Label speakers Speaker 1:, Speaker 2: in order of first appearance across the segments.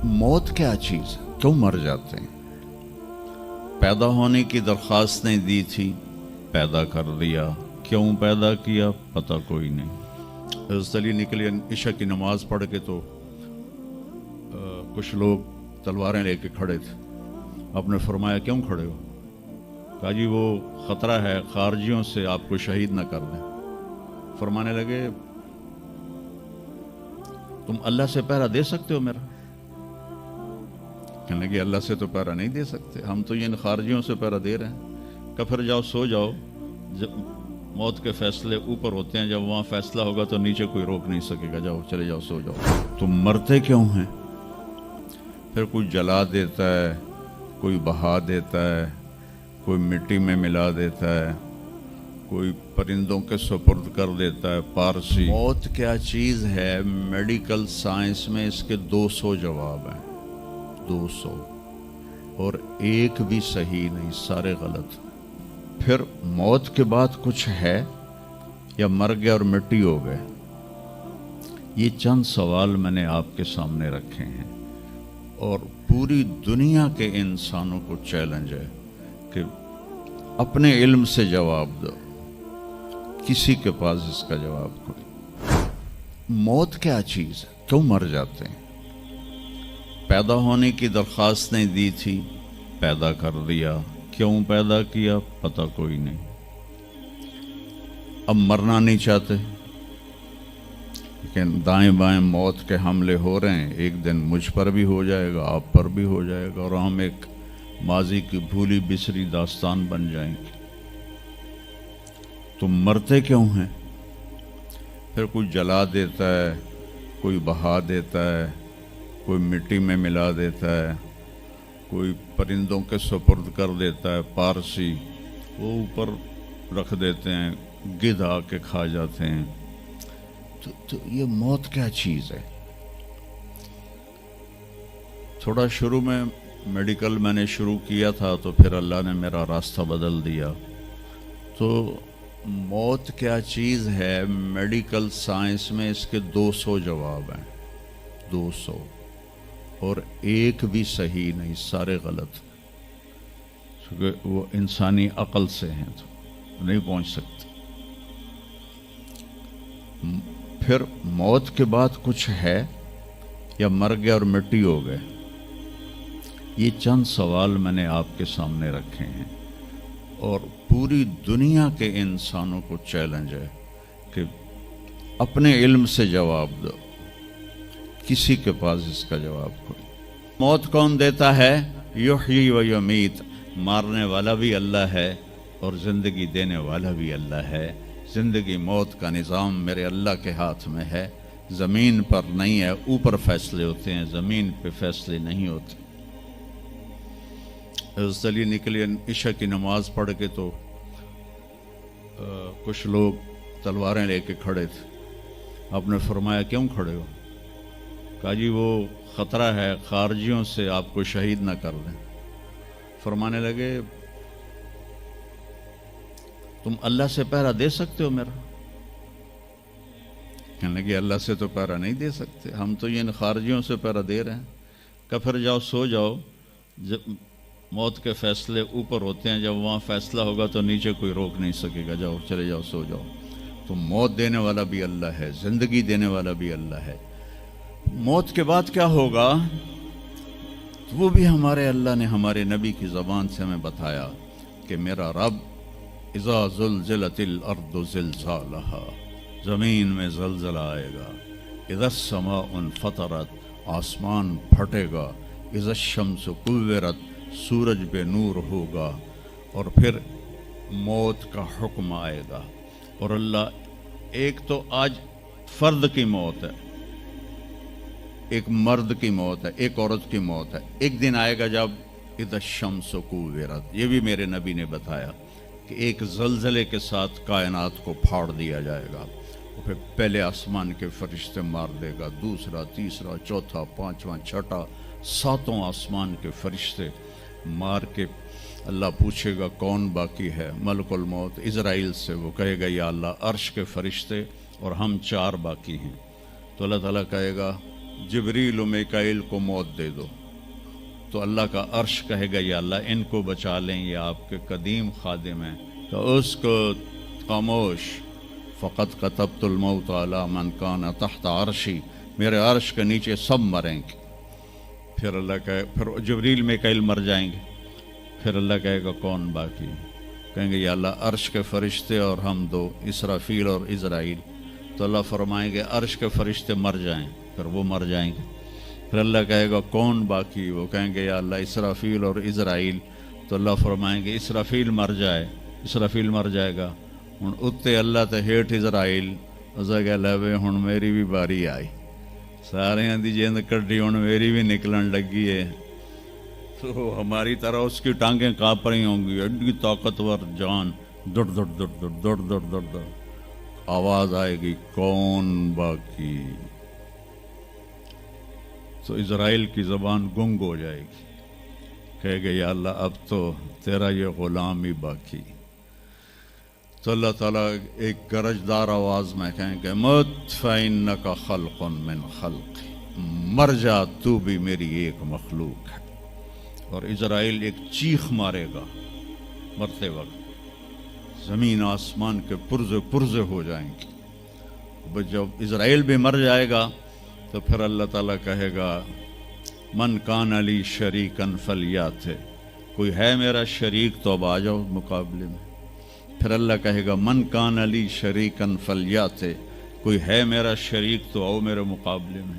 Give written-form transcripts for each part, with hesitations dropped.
Speaker 1: मौत क्या चीज़ है, क्यों मर जाते हैं? पैदा होने की दरख्वास्त नहीं दी थी, पैदा कर दिया। क्यों पैदा किया पता कोई नहीं। हज़रत अली निकले इशा की नमाज पढ़ के तो कुछ लोग तलवारें लेके खड़े थे। आपने फरमाया क्यों खड़े हो? कहा जी वो ख़तरा है खारजियों से आपको शहीद न कर दें। फरमाने लगे तुम अल्लाह से पहरा दे सकते हो मेरा? कहने लगे अल्लाह से तो पहरा नहीं दे सकते, हम तो इन खारजियों से पहरा दे रहे हैं। कहा फिर जाओ सो जाओ, जब मौत के फैसले ऊपर होते हैं, जब वहाँ फैसला होगा तो नीचे कोई रोक नहीं सकेगा। जाओ चले जाओ सो जाओ। तुम मरते क्यों हैं? फिर कोई जला देता है, कोई बहा देता है, कोई मिट्टी में मिला देता है, कोई परिंदों के सुपुर्द कर देता है। पारसी मौत क्या चीज़ है, मेडिकल साइंस में इसके 200 जवाब हैं, 200, और एक भी सही नहीं, सारे गलत। फिर मौत के बाद कुछ है या मर गया और मिट्टी हो गए? ये चंद सवाल मैंने आपके सामने रखे हैं और पूरी दुनिया के इंसानों को चैलेंज है कि अपने इल्म से जवाब दो। किसी के पास इसका जवाब कोई। मौत क्या चीज़ है, क्यों मर जाते हैं? पैदा होने की दरख्वास्त नहीं दी थी, पैदा कर दिया। क्यों पैदा किया पता कोई नहीं। अब मरना नहीं चाहते, लेकिन दाएं बाएं मौत के हमले हो रहे हैं। एक दिन मुझ पर भी हो जाएगा, आप पर भी हो जाएगा, और हम एक माजी की भूली बिसरी दास्तान बन जाएंगे। तुम मरते क्यों हैं? फिर कोई जला देता है, कोई बहा देता है, कोई मिट्टी में मिला देता है, कोई परिंदों के सुपुर्द कर देता है। पारसी वो ऊपर रख देते हैं, गिद्ध आके खा जाते हैं। तो ये मौत क्या चीज़ है? थोड़ा शुरू में मेडिकल मैंने शुरू किया था, तो फिर अल्लाह ने मेरा रास्ता बदल दिया। तो मौत क्या चीज़ है, मेडिकल साइंस में इसके 200 जवाब हैं, 200, और एक भी सही नहीं, सारे गलत। क्योंकि वो इंसानी अक्ल से हैं तो नहीं पहुंच सकते। फिर मौत के बाद कुछ है या मर गया और मिट्टी हो गए? ये चंद सवाल मैंने आपके सामने रखे हैं और पूरी दुनिया के इंसानों को चैलेंज है कि अपने इल्म से जवाब दो। किसी के पास इसका जवाब कोई। मौत कौन देता है? युहयी व युमीत। मारने वाला भी अल्लाह है और ज़िंदगी देने वाला भी अल्लाह है। ज़िंदगी मौत का निज़ाम मेरे अल्लाह के हाथ में है। ज़मीन पर नहीं है, ऊपर फैसले होते हैं, ज़मीन पे फैसले नहीं होते। हज़रत अली निकले इशा की नमाज पढ़ के तो कुछ लोग तलवारें लेके खड़े थे। आपने फरमाया क्यों खड़े हो? कहा जी वो ख़तरा है खारजियों से आपको शहीद न कर दें। फरमाने लगे तुम अल्लाह से पहरा दे सकते हो मेरा? कहने लगे अल्लाह से तो पहरा नहीं दे सकते, हम तो इन खारजियों से पहरा दे रहे हैं। कहा फिर जाओ सो जाओ, जब मौत के फैसले ऊपर होते हैं, जब वहाँ फैसला होगा तो नीचे कोई रोक नहीं सकेगा। जाओ चले जाओ सो जाओ। तो मौत देने वाला भी अल्लाह है, ज़िंदगी देने वाला भी अल्लाह है। मौत के बाद क्या होगा तो वो भी हमारे अल्लाह ने हमारे नबी की ज़बान से हमें बताया कि मेरा रब इज़ा ज़ुलज़िलतिल अर्दु ज़िलज़ालहा, ज़मीन में ज़लज़ला आएगा। इज़ा समाउन फ़तरत, आसमान फटेगा। इज़ा शम्सु कुव्विरत, सूरज पे नूर होगा। और फिर मौत का हुक्म आएगा। और अल्लाह एक तो आज फ़र्द की मौत है, एक मर्द की मौत है, एक औरत की मौत है। एक दिन आएगा जब इज़ा शम्सु कुव्विरत, ये भी मेरे नबी ने बताया कि एक ज़लज़ले के साथ कायनात को फाड़ दिया जाएगा। और फिर पहले आसमान के फरिश्ते मार देगा, दूसरा, तीसरा, चौथा, पांचवा, छठा, सातों आसमान के फरिश्ते मार के अल्लाह पूछेगा कौन बाकी है? मलकुल मौत इज़राइल से वो कहेगा या अल्लाह अर्श के फरिश्ते और हम 4 बाकी हैं। तो अल्लाह ताला कहेगा جبریل و میکائیل کو موت دے دو، تو اللہ کا عرش کہے گا یا اللہ ان کو بچا لیں، یہ آپ کے قدیم خادم ہیں، تو اس کو خاموش، فقط کتبت الموت علی من کان تحت عرشی، میرے عرش کے نیچے سب مریں گے۔ پھر اللہ کہے، پھر جبریل میکائیل مر جائیں گے، پھر اللہ کہے گا کون باقی؟ کہیں گے یا اللہ عرش کے فرشتے اور ہم دو، اسرافیل اور عزرائیل۔ تو اللہ فرمائیں گے عرش کے فرشتے مر جائیں، پھر وہ مر جائیں گے۔ پھر اللہ کہے گا کون باقی؟ وہ کہیں گے یا اللہ اسرافیل اور عزرائیل۔ تو اللہ فرمائیں گے اسرافیل مر جائے، اسرافیل مر جائے گا، ہن اتنے اللہ تے ہیٹھ عزرائیل، اسے کہ لے وے ہن میری بھی باری آئی، سارے دی جیند کڈی ہن میری بھی نکلن لگی ہے۔ تو ہماری طرح اس کی ٹانگیں کانپ رہی ہوں گی، ایڈی طاقتور جان، دڑ دڑ دڑ دڑ دڑ دڑ دڑ دڑ، آواز آئے گی کون باقی؟ تو اسرائیل کی زبان گنگ ہو جائے گی، کہے گے یا اللہ اب تو تیرا یہ غلام ہی باقی۔ تو اللہ تعالیٰ ایک گرجدار آواز میں کہیں گے مت فإنک خلق من خلق، مر جا تو بھی میری ایک مخلوق ہے۔ اور اسرائیل ایک چیخ مارے گا مرتے وقت، زمین آسمان کے پرزے پرزے ہو جائیں گے۔ جب اسرائیل بھی مر جائے گا تو پھر اللہ تعالیٰ کہے گا من کان علی شریکن فلیات، کوئی ہے میرا شریک تو اب آ جاؤ مقابلے میں۔ پھر اللہ کہے گا من کان علی شریکن فلیات، کوئی ہے میرا شریک تو آؤ میرے مقابلے میں۔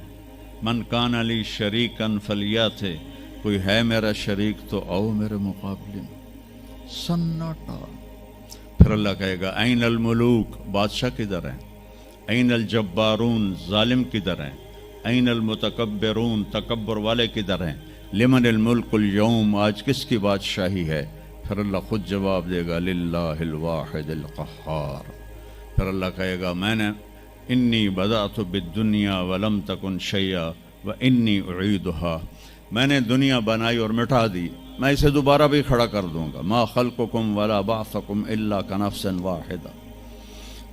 Speaker 1: من کان علی شریکن فلیات، کوئی ہے میرا شریک تو آؤ میرے مقابلے میں۔ سناٹا۔ پھر اللہ کہے گا این الملوک، بادشاہ کدھر ہیں؟ این الجبارون، ظالم کدھر ہیں؟ این المتکبرون، تکبر والے کدھر ہیں؟ لمن الملک اليوم، آج کس کی بادشاہی ہے؟ پھر اللہ خود جواب دے گا للہ الواحد القہار۔ پھر اللہ کہے گا میں نے انی بدأت بالدنیا ولم تکن شیئا وانی اعیدها، میں نے دنیا بنائی اور مٹا دی، میں اسے دوبارہ بھی کھڑا کر دوں گا۔ ما خلقکم ولا بعثکم الا کنفس واحدہ،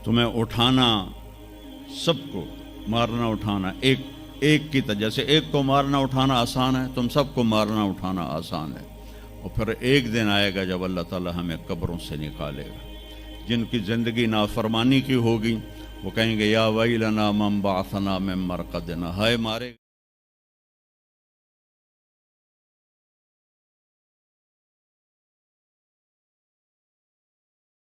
Speaker 1: تمہیں اٹھانا، سب کو مارنا اٹھانا ایک کی طرح، جیسے ایک کو مارنا اٹھانا آسان ہے، تم سب کو مارنا اٹھانا آسان ہے۔ اور پھر ایک دن آئے گا جب اللہ تعالیٰ ہمیں قبروں سے نکالے گا۔ جن کی زندگی نافرمانی کی ہوگی وہ کہیں گے یا ویلنا من بعثنا من مرقدنا، ہائے مارے